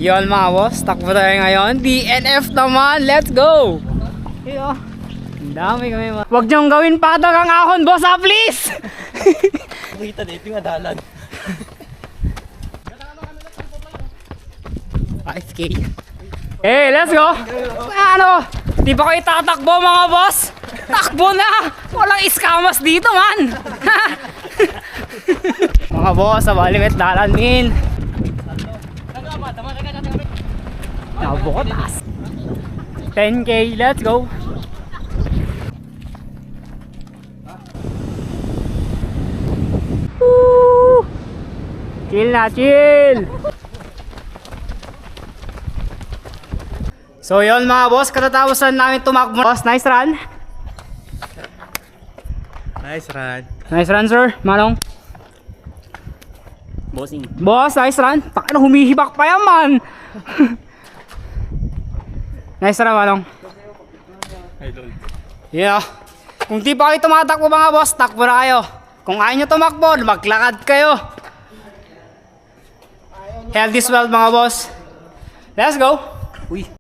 Yon mga boss, takbo tayo ngayon. DNF naman, let's go! Yo, ang dami kami mga. Huwag niyong gawin padag ang ahon, boss ha, please! Kita dito yung adalan. 5K. Hey, let's go! Ano? Di pa kayo tatakbo mga boss? Takbo na! Walang iskamas dito man! Mga boss, sa Balimit dalan min. Nabukotas. 10K, let's go! Woo! Chill na, chill! So yun mga boss, katatapusan namin tumakbo. Boss, nice run. Nice run. Nice run sir, Manong. Bossing. Boss, nice run. Takin na humihibak pa yan man. Nice run Manong. Idol. Yeah. Kung di pa kayo tumatakbo mga boss, takbo na kayo. Kung ayaw nyo tumakbo, maglakad kayo. Health is wealth mga boss. Let's go. Uy.